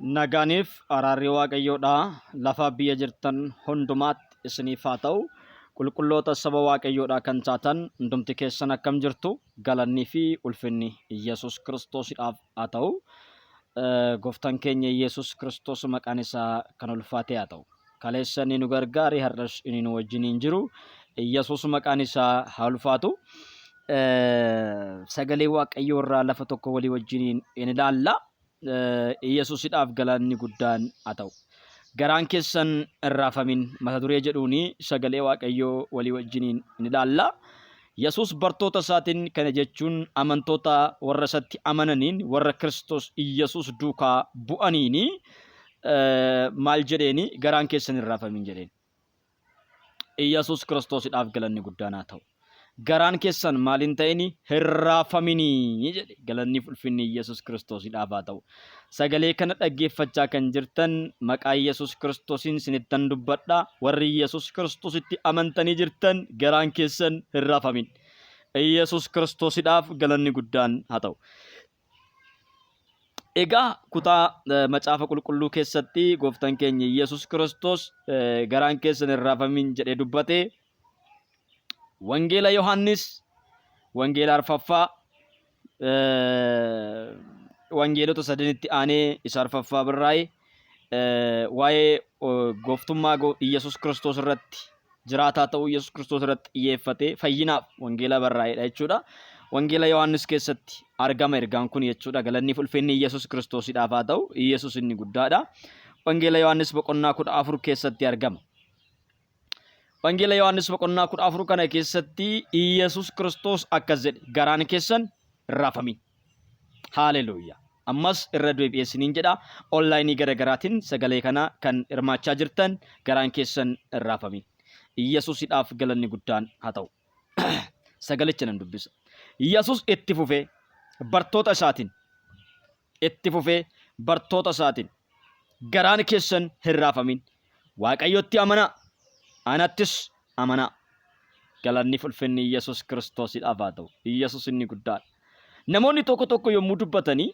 Nagaaniif araarri Waaqayyoodhaa lafa biyya jirtan hundumaatti isiniif haa ta'u. Qulqulloota saba Waaqayyoodhaa kan taatan hundumti keessan akkam jirtu? Galannii fi ulfinni Yesuus Kiristoosiidhaaf haa ta'u. Gooftaan keenya Yesuus Kiristoos maqaan isaa kan ulfaate haa ta'u. Kaleessa inni nu gargaare har'as inni nu wajjiniin jiru. Yesuus maqaan isaa haa ulfaatu. Sagalee Waaqayyoo irraa lafa tokko walii wajjiniin in ilaalla. Yesuusidhaaf galanni guddaan haa ta'u. Garaan keessan rafaamin mata duree jedhuuni sagalee Waaqayyoo walii wajjiniin in ilaalla. Yesuus bartoota isaatiin kana jechuun amantoota warra isatti amananiin warra Kiristoos Yesuus duukaa bu'aniini maal jedheeni garaan keessan rafaamin jedheen. Yesuus Kiristoosidhaaf galanni guddaan haa ta'u. Garaan keessan maaliin ta'ini hirraafaminii jedhe galanni ulfinni Yesuus Kiristoosiidhaaf haa ta'u. Sagalee kana dhaggeeffachaa kan jirtan maqaa Yesuus Kiristoosiin sinittan dubbadha. Warri Yesuus Kiristoositti amantanii jirtan garaan keessan hirraafamin. Yesuus Kiristoosiidhaaf galanni guddaan haa ta'u. Egaa kutaa macaafa qulqulluu keessatti gooftaan keenya Yesuus Kiristoos garaan keessan hirraafamin jedhee dubbate. Wangeela Yohaannis, Wangeela arfaffaa, Wangeelota sadanitti aanee isa arfaffaa birraa'ee waa'ee gooftummaa Yesuus Kiristoos irratti jiraataa ta'uu Yesuus Kiristoos irratti xiyyeeffatee fayyinaaf wangeela barraa'edha jechuudha. Wangeela Yohaannis keessatti argama ergaan kun jechuudha. Galanni ulfinni Yesuus Kiristoosiidhaaf haa ta'u. Yesuus inni guddaadha. Wangeela Yohaannis boqonnaa 14 keessatti argama. Wangeela Yohaannis boqonnaa 14 kana keessatti Yesuus Kiristoos akkas jedhe garaan keessan rafaamin. Haaleluyyaa. Ammas irra deebi'eessiniin jedha onlaayinii garaagaraatiin sagalee kana kan hirmaachaa jirtan garaan keessan rafaamin. Yesuusidhaaf galanni guddaan haa ta'u. Sagalicha nan dubbisa. Yesuus itti fufee bartoota isaatiin garaan keessan hin rafaamin. Waaqayyotti amanaa. Anattis amanaa. Galanni ulfinni Yesuus Kiristoosiidhaaf haa ta'u. Yesuus inni guddaadha. Namoonni tokko yommuu dubbatanii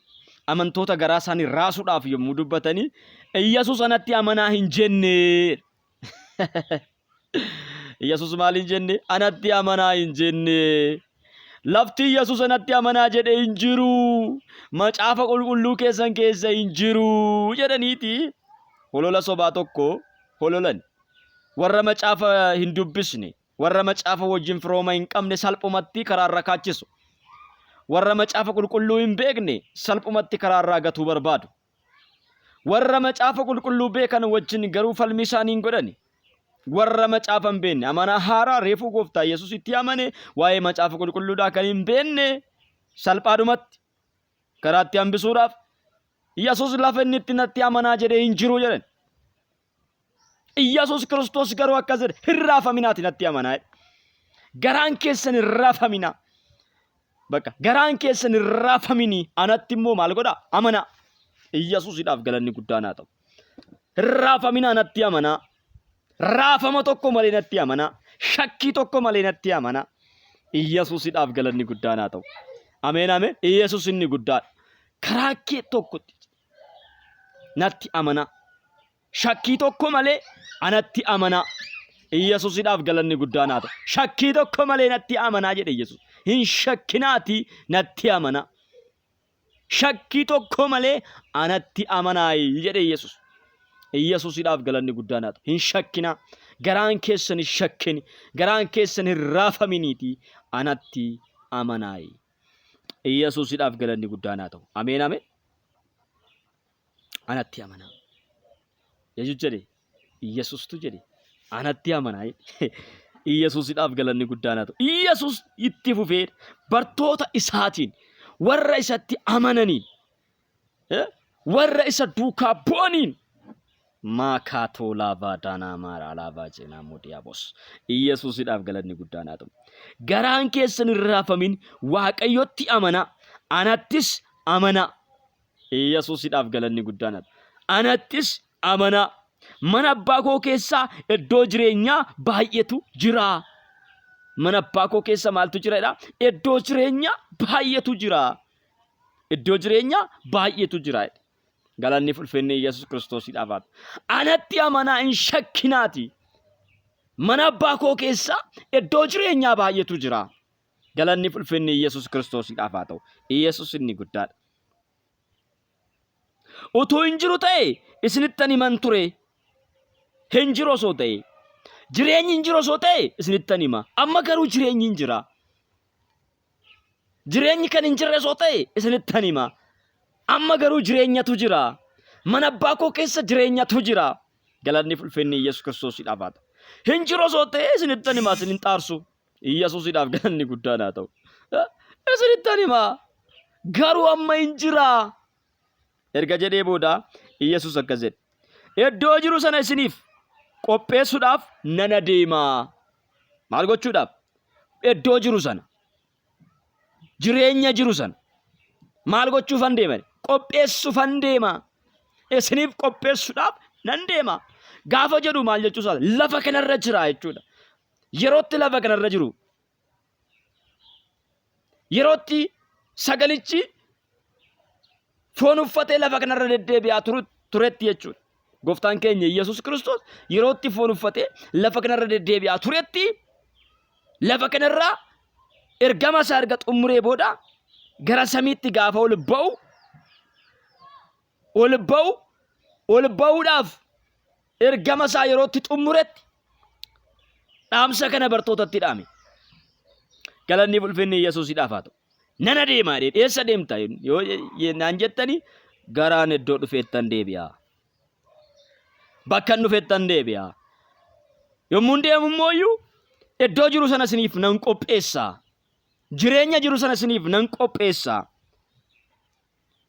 amantoota garaa isaanii raasuudhaaf yommuu dubbatanii Yesuus anatti amanaa hin jenne. Yesuus maal hin jenne? Anatti amanaa hin jenne. Lafti Yesuus anatti amanaa jedhee hin jiru. Macaafa qulqulluu keessan keessa hin jiru jedhaniiti holola sobaa tokko hololan. Warra macaafa hin dubbisne, warra macaafa wajjin firooma hin qabne salphumatti karaarra kaachisu. Warra macaafa qulqulluu hin beekne salphumatti karaarraa gatuu barbaadu. Warra macaafa qulqulluu beekan wajjin garuu falmii isaanii hin godhani. Warra macaafa hin beekne amanaa haaraa reefuu gooftaa Yesuus itti amane waa'ee macaafa qulqulluudhaa kan hin beekne salphaadhumatti karaatti hambisuudhaaf Yesuus lafa inni itti natti amanaa jedhee hin jiru jedhan. Yesuus Kiristoos garuu akkas jedhe hin raafaminaati natti amanaa. Garaan keessan hin raafaminaa. Bakka garaan keessan hin raafaminii anatti immoo maal godhaa? Amanaa. Yesuusidhaaf galanni guddaan haa ta'u. Hin raafaminaa natti amanaa. Raafama tokko malee natti amanaa. Shakkii tokko malee natti amanaa. Yesuusidhaaf galanni guddaan haa ta'u. Ameen ameen. Yesuus inni guddaadha. Karaa kee tokkotti natti amanaa. Shakkii tokko malee anatti amanaa. Yesuusidhaaf galanni guddaan haa ta'u. Shakkii tokko malee natti amanaa jedhe Yesuus. Hin shakkinaati natti amanaa. Shakkii tokko malee anatti amanaa jedhe Yesuus. Yesuusidhaaf galanni guddaan haa ta'u. Hin shakkinaa. Garaan keessan hin shakkini. Garaan keessan hin raafaminiiti anatti amanaa. Yesuusidhaaf galanni guddaan haa ta'u. Ameen ameen. Anatti amanaa. Yesuus jedhe Yesuustu jedhe anatti amanaa. Yesuusidhaaf galanni guddaan haa ta'u. Yesuus itti fufee bartoota isaatiin warra isatti amananiin warra isa duukaa bu'aniin maakaatoo laavaa daanaa maaraa laavaa jeenaa moodiyaabos. Yesuusidhaaf galanni guddaan haa ta'u. Garaan keessan hin raafamin Waaqayyotti amanaa anattis amanaa. Yesuusidhaaf galanni guddaan haa ta'u. Anattis amanaa. Mana abbaa koo keessaa iddoo jireenyaa baay'eetu jira. Mana abbaa koo keessa maaltu jira? Iddoo jireenyaa baay'eetu jira. Iddoo jireenyaa baay'eetu jira. Galanni ulfinni Yesuus Kiristoosiidhaaf haa ta'u. Anatti amanaa hin shakkinaati. Mana abbaa koo keessa iddoo jireenyaa baay'eetu jira. Galanni ulfinni Yesuus Kiristoosiidhaaf haa ta'u. Yesuus inni guddaadha. Utuu hin jiru ta'e isinittan himan ture. Hin jiru osoo ta'e. Jireenyi hin jiru osoo ta'e isinittan hima. Amma garuu jireenyi hin jira. Jireenyi kan hin jirre osoo ta'e isinittan hima. Amma garuu jireenyatu jira. Mana abbaa koo keessa jireenyatu jira. Galanni ulfinni Yesuus Kiristoosiidhaaf haa ta'u. Hin jiru osoo ta'e isinittan hima isin hin xaarsu. Yesuusiidhaaf galanni guddaan haa ta'u. Isinittan hima. Garuu amma hin jira. Erga jedhee booda Yesuus akkas jedhe. Iddoo jiru sana isiniif qopheessuudhaaf nan adeema. Maal gochuudhaaf? Iddoo jiru sana. Jireenya jiru sana. Maal gochuufan deema? Qopheessuufan deema. Isiniif qopheessuudhaaf nan deema. Gaafa jedhu maal jechuusaa? Lafa kanarra jira jechuudha. Yerootti lafa kanarra jiru. Yerootti sagalichi foon uffatee lafa kanarra deddeebi'aa turetti jechuudha. Gooftaan keenya Yesuus Kiristoos yerootti foon uffatee lafa kanarra deddeebi'aa turetti lafa kanarra ergama isaa erga xumuree booda gara samiitti gaafa ol ba'uudhaaf ergama isaa yerootti xumuretti dhaamsa kana bartootatti dhaame. Galanni ulfinni Yesuusiidhaaf haa ta'u. Nan adeemaa jedhee eessa deemta yoo naan jettanii garaan iddoo dhufeettan deebi'a. Bakka dhufeettan deebi'a. Yommuu deemu immoo iddoo jiru sana isiniif nan qopheessa. Jireenya jiru sana isiniif nan qopheessa.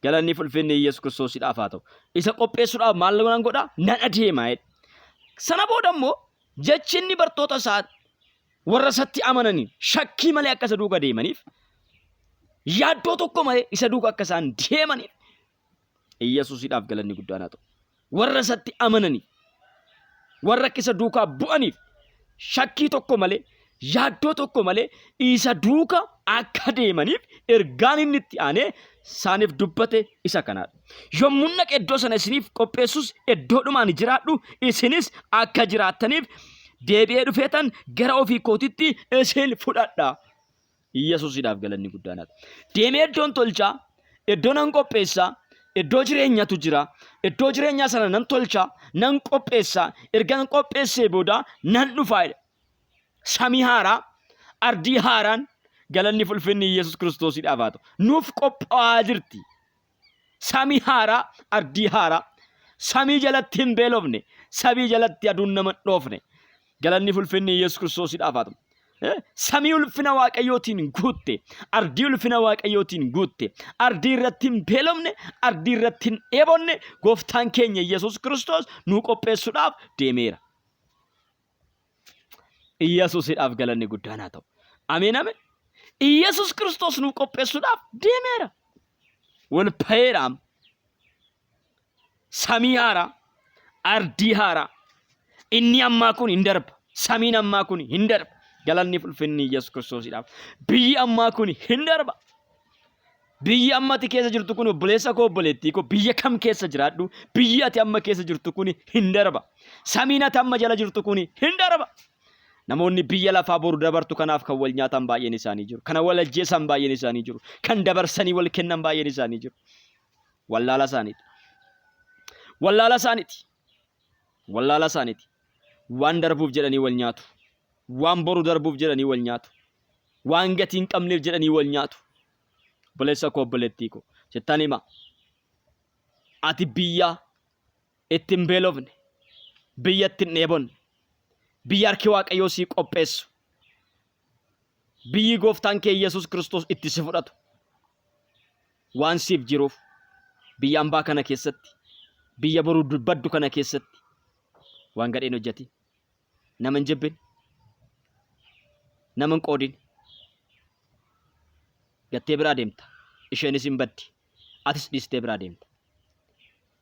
Galanni ulfinni Yesuus Kiristoosiidhaaf haa ta'u. Isa qopheessuudhaaf maal nan godha? Nan adeemaa jedhe. Sana booda immoo jechi inni bartoota isaa warra isatti amananii shakkii malee akka isa duuka deemaniif yaaddoo tokko malee isa duuka akka isaan deemaniif Yesuusiidhaaf galanni guddaan haa ta'u. Warra isatti amananii warra akka isa duukaa bu'aniif shakkii tokko malee yaaddoo tokko malee isa duuka akka deemaniif ergaan inni itti aanee isaaniif dubbate isa kanaadha. Yommuu dhaqe iddoo sana isiniif qopheessus iddoodhumaan jiraadhu isinis akka jiraattaniif deebi'ee dhufeetan gara ofii kootitti isin fudhadha. Yesuusiidhaaf galanni guddaan haa ta'u. Deemee iddoon tolchaa, iddoo nan qopheessaa, iddoo jireenyatu jira. Iddoo jireenyaa sana nan tolchaa, nan qopheessaa. Erga nan qopheessee booda nan dhufaa. Samii haaraa, ardii haaraan galanni ulfinni Yesuus Kiristoosiidhaaf haa ta'u. Nuuf qophaa'aa jirti. Samii haaraa, ardii haaraa. Samii jalatti hin beelofne, samii jalatti aduun nama dhoofne. Galanni ulfinni Yesuus Kiristoosiidhaaf haa ta'u. Samii ulfina Waaqayyootiin guutte, ardii ulfina Waaqayyootiin guutte, ardii irratti hin beelofne, ardii irratti hin dheebonne gooftaan keenya Yesuus Kiristoos nuu qopheessuudhaaf deemeera. Yesuusiidhaaf galanni guddaan haa ta'u. Ameen ameen. Yesuus Kiristoos nuu qopheessuudhaaf deemeera. Wal ba'eeraam. Samii haaraa, ardii haaraa. Inni ammaa kun hin darba. Samiin ammaa kun hin darba. Galanni ulfinni Yesuus Kiristoosiidhaaf. Biyyi ammaa kun hin darba. Biyyi amma ati keessa jirtu kun obboleessa koo obboleettii koo biyya kam keessa jiraadhu biyyi ati amma keessa jirtu kun hin darba. Samiin ati amma jala jirtu kun hin darba. Namoonni biyya lafaa boru dabartu kanaaf kan wal nyaatan baay'een isaanii jiru. Kan wal ajjeesan baay'een isaanii jiru. Kan dabarsanii wal kennan baay'een isaanii jiru. Wallaala isaaniiti. Wallaala isaaniiti. Wallaala isaaniiti. Waan darbuuf jedhanii wal nyaatu. Waan boru darbuuf jedhanii wal nyaatu. Waan gatii hin qabneef jedhanii wal nyaatu. Obboleessa koo obboleettii koo jettaan hima. Ati biyya itti hin beelofne, biyya itti hin dheebonne, biyya harki Waaqayyoo sii qopheessu, biyyi gooftaan kee Yesuus Kiristoos itti si fudhatu waan siif jiruuf biyya hambaa kana keessatti, biyya boruu dubbaddu kana keessatti waan gadheen hojjeti. Nama hin jibbin, nama hin qoodin. Gattee biraa deemta. Isheenis hin baddi. Atis dhiistee biraa deemta.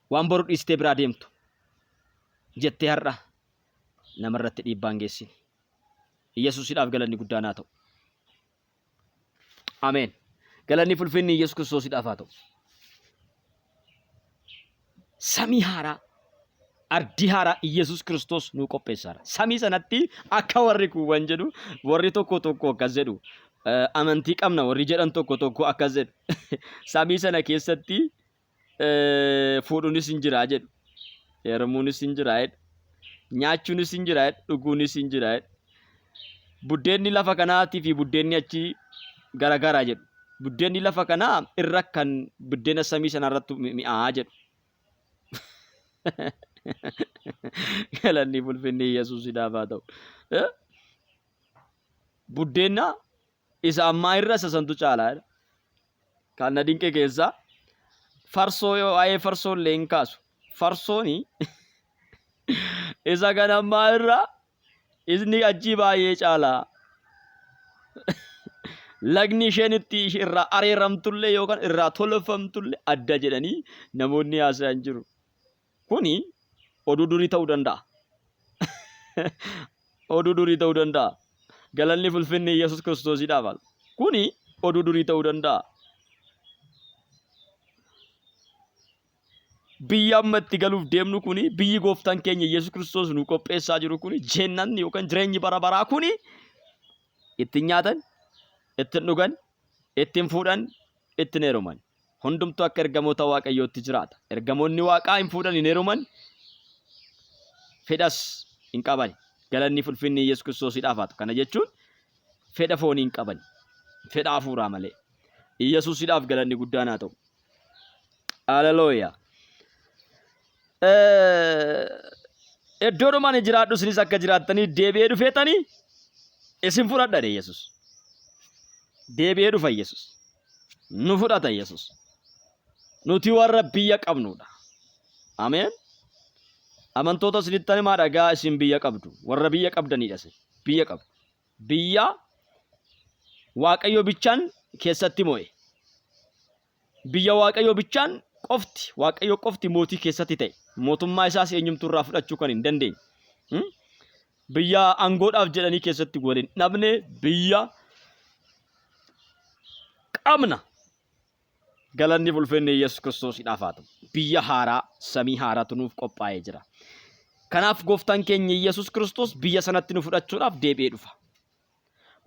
Waan boru dhiistee biraa deemtu jettee har'a namarratti dhiibbaa hin geessine. Yesuusiidhaaf galanni guddaan haa ta'u. Ameen. Galanni ulfinni Yesuus Kiristoosiidhaaf haa ta'u. samii haaraa ardii haaraa Yesuus Kiristoos nu qopheessaara. Samii sanatti akka warri kuuwwan jedhu warri tokko akkas jedhu amantii qabna warri jedhan tokko akkas jedhu samii sana keessatti fuudhuunis hin jiraa jedhu heerumuunis hin jiraa jedhu nyaachuunis hin jiraa jedhu dhuguunis hin jiraa jedhu buddeenni lafa kanaatii fi buddeenni achi garagaraa jedhu buddeenni lafa kanaa irra kan buddeena samii sana irratti mi'aa jedhu. Galanni ulfinni Yesuusiidhaaf haa ta'u. Buddeenna isa ammaa irra isa santu caalaadha. Kan na dinqe keessaa farsoo yoo waa'ee farsoo illee hin kaasu. Farsooni isa kan ammaa irra isni achi baay'ee caalaa. Lagni isheen itti irraa areeramtullee yookaan irraa tolfamtullee adda jedhanii namoonni haasa'an jiru. Kuni oduu durii ta'uu danda'a. Oduu durii ta'uu danda'a. Galanni ulfinni Yesuus Kiristoosiidhaaf. Kuni oduu durii ta'uu danda'a. Biyya amma itti galuuf deemnu kuni biyyi gooftaan keenya Yesuus Kiristoos nu qopheessaa jiru kuni jennanni yookaan jireenyi bara baraa kuni ittiin nyaatan, ittiin dhugan, ittiin fuudhan, ittiin heeruman. Hundumtuu akka ergamoota Waaqayyootti jiraata. Ergamoonni Waaqaa hin fuudhan hin heeruman fedhas hin qaban. Galanni ulfinni Yesuus Kiristoosiidhaaf haa ta'u. Kana jechuun fedha foonii hin qaban. Fedha hafuuraa malee. Yesuusiidhaaf galanni guddaan haa ta'u. Haleluuyaa. Iddoodhumaan jiraadhu isinis akka jiraattanii deebi'ee dhufeetanii isin fudhadha Yesuus. Deebi'ee dhufa Yesuus. Nu fudhata Yesuus. Nuti warra biyya qabnudha. Ameen. Amantoota isinitti himaa dhagaa isin biyya qabdu. Warra biyya qabdanidha isin. Biyya qabdu. Biyya Waaqayyo bichaan keessatti mo'e. Biyya Waaqayyo bichaan qofti Waaqayyo qofti mootii keessatti ta'e. Mootummaa isaas eenyumtuu irraa fudhachuu kan hin dandeenye. Biyya aangoodhaaf jedhanii keessatti waliin dhabne biyya qabna. Galanni ulfinni Yesuus Kiristoosiidhaaf haa ta'u. Biyya haaraa, samii haaraatu nuuf qophaa'ee jira. Kanaaf gooftaan keenya Yesuus Kiristoos biyya sanatti nu fudhachuudhaaf deebi'ee dhufa.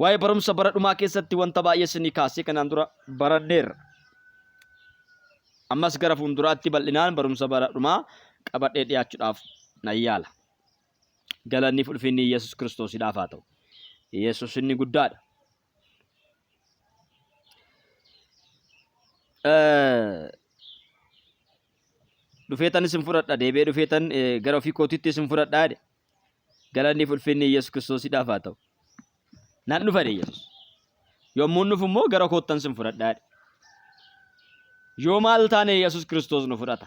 Waa'ee barumsa bara dhumaa keessatti wanta baay'ee isinii kaasee kanaan dura baranneerra. Ammas gara fuulduraatti bal'inaan barumsa bara dhumaa qabadhee dhiyaachuudhaaf nan yaala. Galanni ulfinni Yesuus Kiristoosiidhaaf haa ta'u. Yesuus inni guddaadha. Dhufeetan isin fudhadha deebi'ee dhufeetan gara ofii kootiitti isin fudhadhaa jedhe. Galanni ulfinni Yesuus Kiristoosiidhaaf haa ta'u. Nan dhufa Yesuus. Yommuu nuuf immoo gara koottan isin fudhadhaa jedhe. Yoo maal taane Yesuus Kiristoos nu fudhata.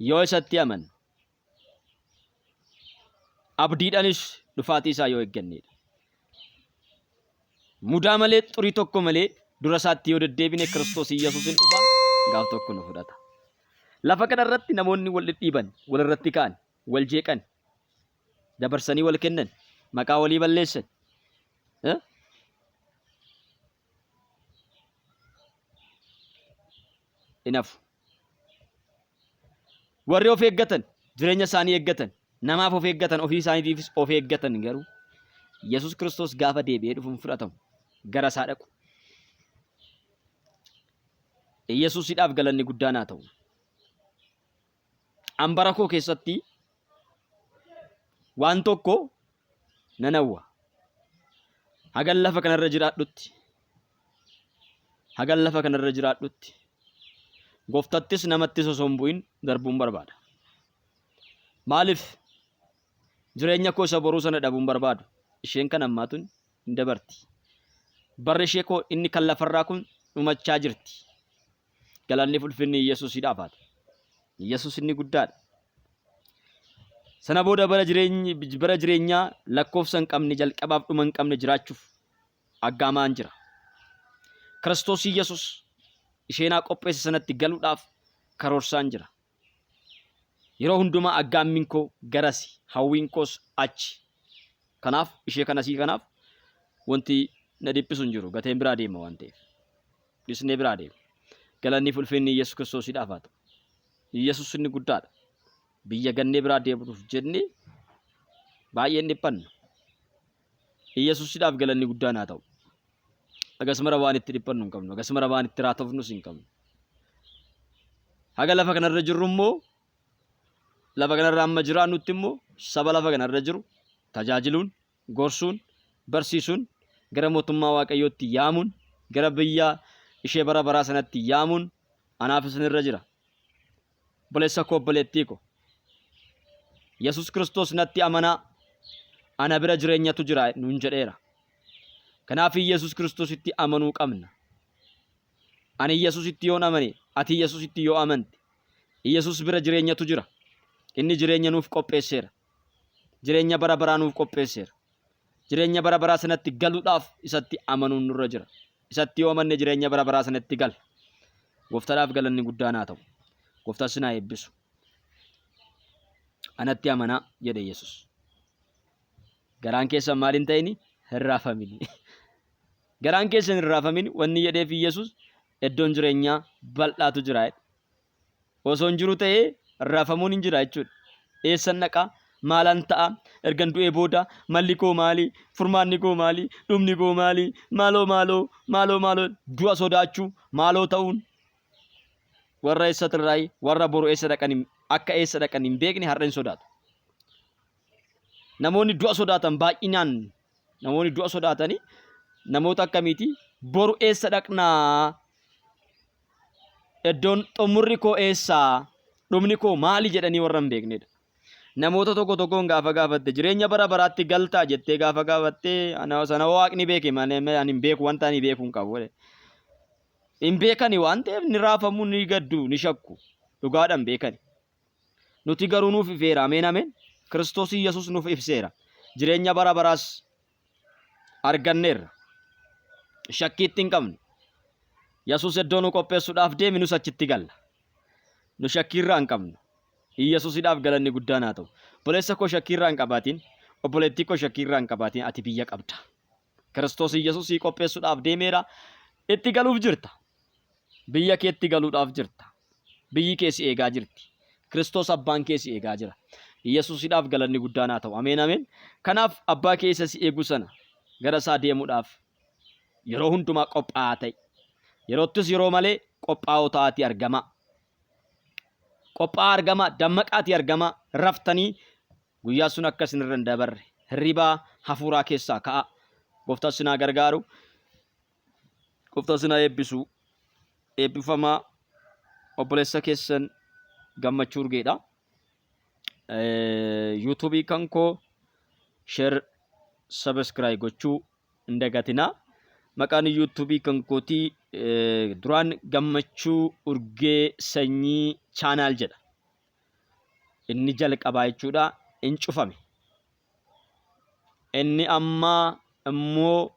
Yoo isatti amanne. Abdiidhaanis dhufaatii isaa yoo eeggannedha. Mudaa malee xurii tokko malee dura isaatti yoo deddeebine Kiristoos Yesuusin dhufa gaaf tokko nu fudhata. Lafa kana irratti namoonni wal dhidhiiban, wal irratti ka'an, wal jeeqan, dabarsanii wal kennan, maqaa walii balleessan. Inafu. Warri of eeggatan, jireenya isaanii eeggatan, namaaf of eeggatan, ofii isaaniitiifis of eeggatan garuu Yesuus Kiristoos gaafa deebi'ee dhufuun fudhatamu gara isaa dhaqu. Yesuusiidhaaf galanni guddaan haa ta'u. Ambara koo keessatti waan tokko nan hawwa. Hagan lafa kanarra jiraadhutti. Hagan lafa kanarra jiraadhutti. Gooftattis namattis osoo hin bu'in darbuun barbaada. Maaliif jireenya koo isa boruu sana dhabuun barbaadu? Isheen kan ammaatun hin dabarti. Barri ishee koo inni kan lafarraa kun dhumachaa jirti. Galanni ulfinni Yesuusiidhaaf haa ta'u. Yesuus inni guddaadha. Sana booda bara jireenyaa lakkoofsa hin qabne jalqabaaf dhuma hin qabne jiraachuuf aggaamaan jira. Kiristoos Yesuus isheenaa qopheesse sanatti galuudhaaf karoorsaan jira. Yeroo hundumaa aggaammiin koo garasi, hawwiin koos achi. Kanaaf ishee kanasii kanaaf wanti na dhiphisu hin jiru. Gateen biraa deema waan ta'eef. Dhisnee biraa deema. Galanni ulfinni Yesuus Kiristoosiidhaaf haa ta'u. Yesus inni guddaadha. Biyya gannee biraa deemuuf jennee baay'een dhiphanna. Yesuusidhaaf galanni guddaan haa ta'u. Akkasumara waan itti dhiphannu hin qabnu. Akkasumara waan itti raatofnus hin qabnu. Haga lafa kanarra jirru immoo lafa kanarra amma jiraannutti immoo saba lafa kanarra jiru tajaajiluun, gorsuun, barsiisuun, gara mootummaa Waaqayyootti yaamuun, gara biyya ishee bara baraa sanatti yaamuun anaaf isinirra jira. Obboleessa koo obboleettii ko. Yesus Kiristoos natti amanaa. Ana bira jireenyatu jira nuun jedheera. Kanaaf Yesus Kiristoositti amanuu qabna. Ani Yesuusitti yoon amane, ati Yesuusitti yoo amante, Yesus bira jireenyatu jira. Inni jireenya nuuf qopheesseera. Jireenya bara baraa nuuf qopheesseera. Jireenya bara baraa sanatti galuudhaaf isatti amanuun nurra jira. Isatti yoo amanne jireenya bara baraa sanatti gala. Gooftaadhaaf galanni guddaan haa ta'u. Gooftaan sinaa eebbisu. Anatti amanaa jedhe Yesus. Garaan keessan maal hin ta'ini? Hin raafamini. Garaan keessan hin raafamini. Wanni jedheef Yesus iddoon jireenyaa bal'aatu jira. Osoo hin jiru ta'ee raafamuun hin jira jechuudha. Eessan dhaqaa? Maalan ta'a? Ergan du'ee booda malli koo maali? Furmaanni koo maali? Dhumni koo maali? Maaloo du'a sodaachuu maaloo ta'uun warra eessa tirraay warra boru eessa dhaqan akka eessa dhaqan hin beekne har'a hin sodaatu. Namoonni du'a sodaatan baay'inaan namoonni du'a sodaatanii namoota akkamiiti? Boru eessa dhaqnaa? Iddoon xumurri koo eessaa? Dhumni koo maali jedhanii warra hin beeknedha. Namoota tokkoon gaafa gaafatte jireenya bara baraatti galtaa jettee gaafa gaafatte sana waaqni beeke malee ani hin beeku wanta ani beeku hin qabu. Hin beekani waan ta'eef ni raafamu ni gaddu ni shakku dhugaadhaan beekani. Nuti garuu nuuf ifeera ameen. Kiristoos Yesus nuuf ibseera. Jireenya bara baraas arganneerra. Shakkiitti hin qabne. Yesus iddoo nu qopheessuudhaaf deemi nus achitti galla. Nu shakkiirraa hin qabnu. Yesuusidhaaf galanni guddaan haa ta'u. Obboleessa koo shakkiirraa hin qabaatiin, obboleettii koo shakkiirraa hin qabaatiin ati biyya qabda. Kiristoos Yesus qopheessuudhaaf deemeera. Itti galuuf jirta. Biyya keetti galuudhaaf jirta. Biyyi keessi eegaa jirti. Kiristoos abbaan keessi eegaa jira. Yesuusidhaaf galanni guddaan haa ta'u. Ameen. Kanaaf abbaa keessa si eegu sana gara isaa deemuudhaaf yeroo hundumaa qophaa'aa ta'e. Yeroottis yeroo malee qophaa'oo ta'aati argama. Qophaa'aa argama, dammaqaati argama, raftanii guyyaa sun akka isin irra hin dabarre hirribaa hafuuraa keessaa ka'a. Gooftaan sinaa gargaaru. Gooftaan sinaa eebbisu. Eebbifamaa obboleessa keessan gammachuu urgeedha. YouTube kan koo share subscribe gochuu hin dagatinaa. Maqaan YouTube kan kootii duraan gammachuu urgee sanyii channel jedha. Inni jalqabaa jechuudha hin cufame. Inni ammaa immoo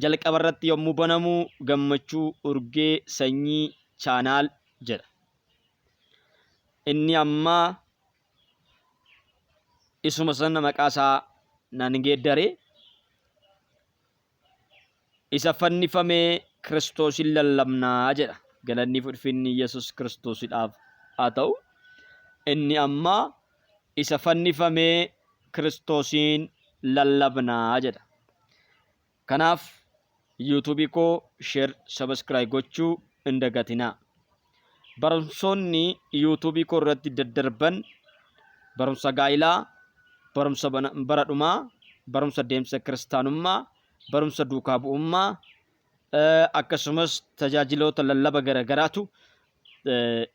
jalqaba irratti yommuu banamu gammachuu urgee sanyii channel jedha. Inni ammaa isuma sana maqaa isaa nan geeddaree isa fannifamee Kiristoosin lallabnaa jedha. Galanni ulfinni Yesus Kiristoosidhaaf haa ta'u. Inni ammaa isa fannifamee Kiristoosin lallabnaa jedha. Kanaaf YouTube koo share subscribe gochuu hin dagatinaa. Barumsoonni YouTube koo irratti daddarban barumsa gaa'ilaa, barumsa bara dhumaa, barumsa deemsa kiristaanummaa, barumsa duukaa bu'ummaa akkasumas tajaajiloota lallaba garagaraatu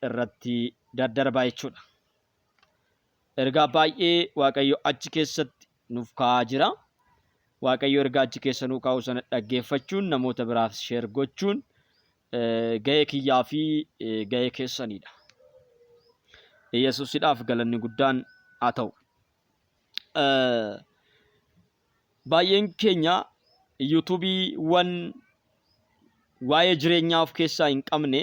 irratti daddarbaa jechuudha. Ergaa baay'ee Waaqayyo achi keessatti nuuf kaa'aa jira. Waaqayyo ergaa achi keessa nuuf kaa'u sana dhaggeeffachuun namoota biraaf share gochuun ga'ee kiyyaa fi ga'ee keessanidha. Yesuusidhaaf galanni guddaan haa ta'u. Baay'een keenya YouTubeewwan waa'ee jireenyaa of keessaa hin qabne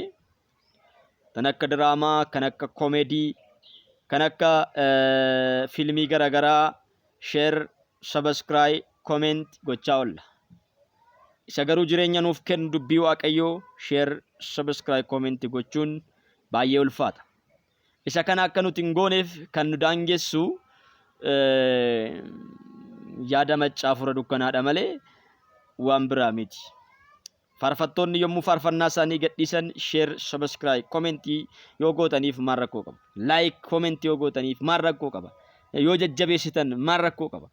kan akka diraamaa, kan akka koomedii, kan akka fiilmii garagaraa share, subscribe, comment gochaa oolla. Isa garuu jireenya nuuf kennu dubbii Waaqayyoo share, subscribe, comment gochuun baay'ee ulfaata. Isa kana akka nuti hin gooneef kan nu daangessu yaada maccaa fura dukkanaadha malee waan biraa miti. Faarfattoonni yommuu faarfannaa isaanii gadhiisan share, subscribe, commentii yoo gootaniif maal rakkoo qaba? Like, commentii yoo gootaniif maal rakkoo qaba? Yoo jajjabeessitan maal rakkoo qaba?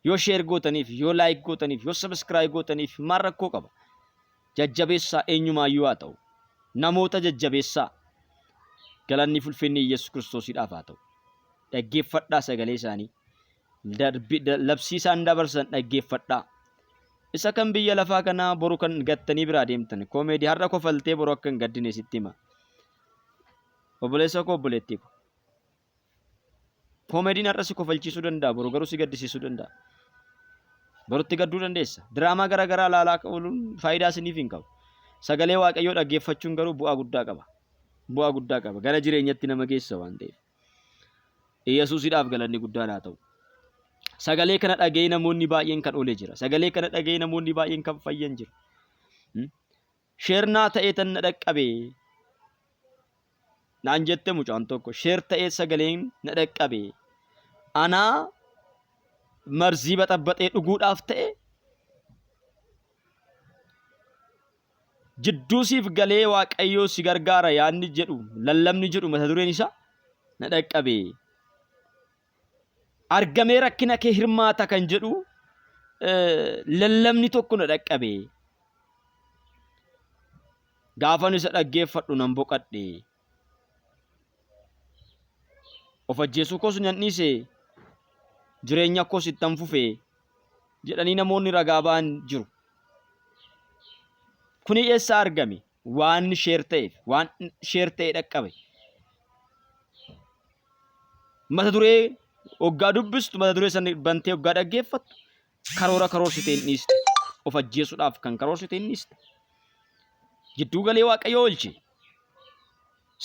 Yoo share gootaniif, yoo like gootaniif, yoo subscribe gootaniif maal rakkoo qaba? Jajjabeessaa eenyumaayyuu haa ta'u. Namoota jajjabeessaa. Galanni ulfinni Yesuus Kiristoosiidhaaf haa ta'u. Dhaggeeffadhaa sagalee isaanii. Labsii isaan dabarsan dhaggeeffadhaa. Isa kan biyya lafaa kanaa boru kan gattanii biraa deemtan. Koomedii har'a kofaltee boru akka hin gaddine sitti hima. Obboleessa koo obboleettii ko. Koomediin har'a si kofalchiisuu danda'a, boru garuu si gaddisiisuu danda'a. Borutti gadduu dandeessa. Diraamaa garaa garaa ilaalaa ooluun faayidaa isiniif hin qabu. Sagalee Waaqayyoo dhaggeeffachuun garuu bu'aa guddaa qaba. Bu'aa guddaa qaba. Gara jireenyatti nama geessa waan ta'eef. Yesuusiidhaaf galanni guddaan haa ta'u. Sagalee kana dhaga'ee namoonni baay'een kan oolee jira. Sagalee kana dhaga'ee namoonni baay'een kan fayyan jira. Sheernaa ta'ee tan na dhaqqabee naan jette mucaan tokko sheer ta'ee sagaleen na dhaqqabee anaa marzii baxabbaxee dhuguudhaaf ta'e jidduusiif galee Waaqayyoo si gargaara yaanni jedhu lallabni jedhu mata dureen isaa na dhaqqabee argamee rakkina kee hirmaata kan jedhu lallabni tokko na dhaqqabee gaafan isa dhaggeeffadhu nan boqadhe of ajjeesuu koos nan dhiise jireenya koos ittan fufee jedhanii namoonni ragaa ba'an jiru. Kuni eessaa argame? Waan sheer ta'eef, waan sheer ta'e dhaqqabe. Mata duree hoggaa dubbistu, mata duree sana bantee hoggaa dhaggeeffattu karoorsitee hin dhiiste. Of ajjeesuudhaaf kan karoorsitee hin dhiiste. Jidduu galee Waaqayyoo oolche.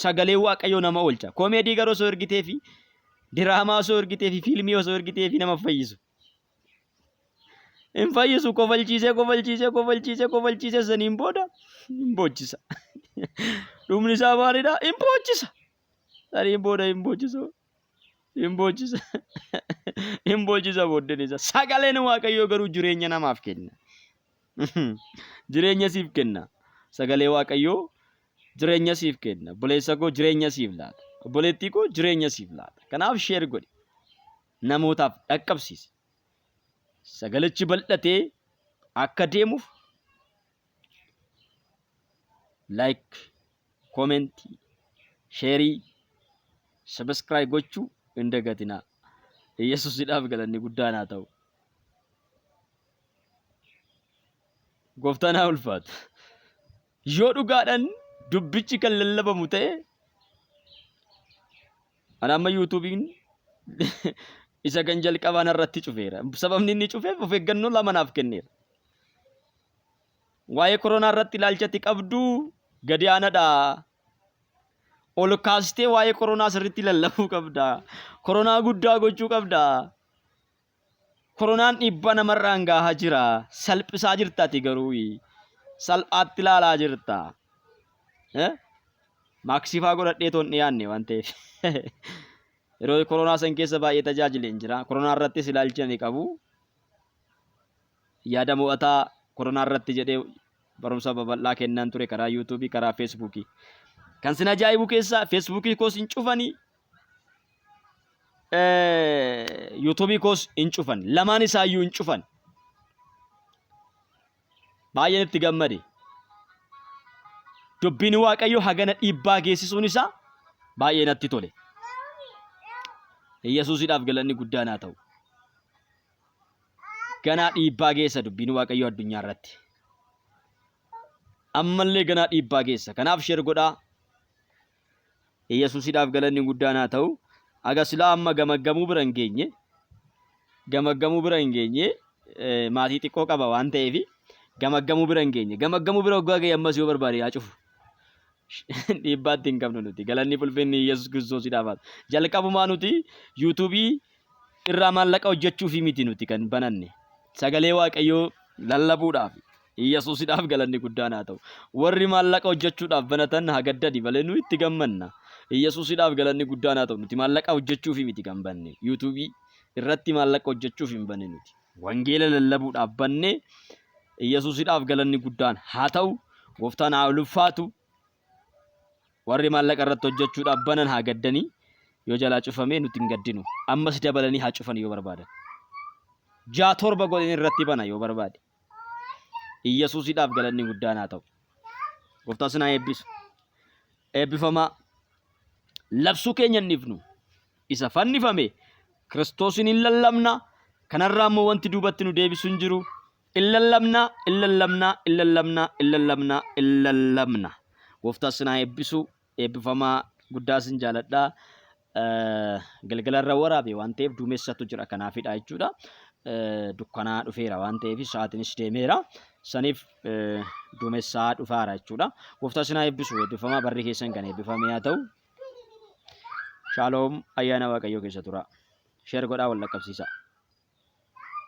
Sagalee Waaqayyoo nama oolcha. Koomedii garuu osoo ergitee fi diraamaa osoo ergitee fi fiilmii osoo ergitee fi nama fayyisu. Hin fayyisu kofalchiisee saniin booda hin boochisa. Dhumni isaa maalidhaa? Hin boochisa. Saniin booda hin boochisu. Hin boochisa. Hin boochisa booddeen isaa. Sagaleen Waaqayyoo garuu jireenya namaaf kenna. Jireenya siif kenna. Sagalee Waaqayyoo jireenya siif kenna. Obboleessa koo jireenya siif laata. Obboleettii koo jireenya siif laata. Kanaaf sheer godhi. Namootaaf dhaqqabsiisi. Sagalichi bal'atee akka deemuuf like, comment, share, subscribe gochuu hin dagatinaa. Yesuusiidhaaf galanni guddaan haa ta'u. Gooftaan haa ulfaatu. Yoo dhugaadhaan dubbichi kan lallabamu ta'e ana amma YouTubein isa kan jalqabaan irratti cufeera. Sababni inni cufeef of eeggannoo lama naaf kenneera. Waa'ee koronaa irratti ilaalchatti qabdu gadi aanadha. Ol kaastee waa'ee koronaa sirriitti lallabuu qabda. Koronaa guddaa gochuu qabda. Koronaan dhiibbaa namarraan gahaa jira. Salphisaa jirtaati garuu. Salphaatti ilaalaa jirta. Maaksifaa godhadhee toon dhiyaanne waan ta'eef. Yeroo koronaa san keessa baay'ee tajaajileen jira. Koronaa irrattis ilaalchanii qabu. Yaada mo'ataa koronaa irratti jedhee barumsa babal'aa kennan ture karaa YouTube, karaa Facebook. Kan sin ajaa'ibu keessa Facebook koos hin cufanii. YouTube koos hin cufan. Lamaan isaayyuu hin cufan. Baay'een itti gammade. Dubbiin Waaqayyoo hagana dhiibbaa geessisuun isaa baay'ee natti tole. Yesuusiidhaaf galanni guddaan haa ta'u. Ganaa dhiibbaa geessa dubbiin Waaqayyoo addunyaa irratti. Ammallee ganaa dhiibbaa geessa. Kanaaf sheer godhaa. Yesuusiidhaaf galanni guddaan haa ta'u. Agasilaa amma gamaggamuu bira hin geenye. Gamaggamuu bira hin geenye. Maatii xiqqoo qaba waan ta'eef gamaggamuu bira hin geenye. Gamaggamuu bira hoggaa ga'e ammas yoo barbaade haa cufu. Dhiibbaatti hin qabnu nuti. Galanni ulfinni Yesuus Kiristoosiidhaaf haa ta'u. Jalqabumaa nuti YouTube irraa maallaqa hojjechuuf miti nuti kan bananne. Sagalee Waaqayyoo lallabuudhaaf. Yesuusiidhaaf galanni guddaan haa ta'u. Warri maallaqa hojjechuudhaaf banatan haa gaddani malee nu itti gammanna. Yesuusidhaaf galanni guddaan haa ta'u. Nuti maallaqa hojjechuuf miti kan banne. YouTube irratti maallaqa hojjechuuf hin banne nuti. Wangeela lallabuudhaaf banne. Yesuusidhaaf galanni guddaan haa ta'u. Gooftaan haa ulfaatu. Warri maallaqa irratti hojjechuudhaaf banan haa gaddanii. Yoo jalaa cufamee nuti hin gaddinu. Ammas dabalanii haa cufan yoo barbaadan. 6-7 godhanii irratti bana yoo barbaade. Yesuusidhaaf galanni guddaan haa ta'u. Gooftaan sinaa eebbisu. Eebbifamaa. Labsuu keenya hin ifnu. Isa fannifame Kiristoosin hin lallabna. Kanarraa immoo wanti duubatti nu deebisu hin jiru. In lallabna. Gooftaan sinaa eebbisu. Eebbifamaa guddaa sin jaaladhaa. Galgalarra waraabe waan ta'eef duumessatu jira kanaafidha jechuudha. Dukkanaa dhufeera waan ta'eef sa'aatiinis deemeera. Saniif duumessaa dhufaara jechuudha. Gooftaan sinaa eebbisu. Eebbifamaa barri keessan kan eebbifamee haa ta'u. Shaaloom ayyaana Waaqayyoo keessa tura. Sheer godhaa wal laqqabsiisa.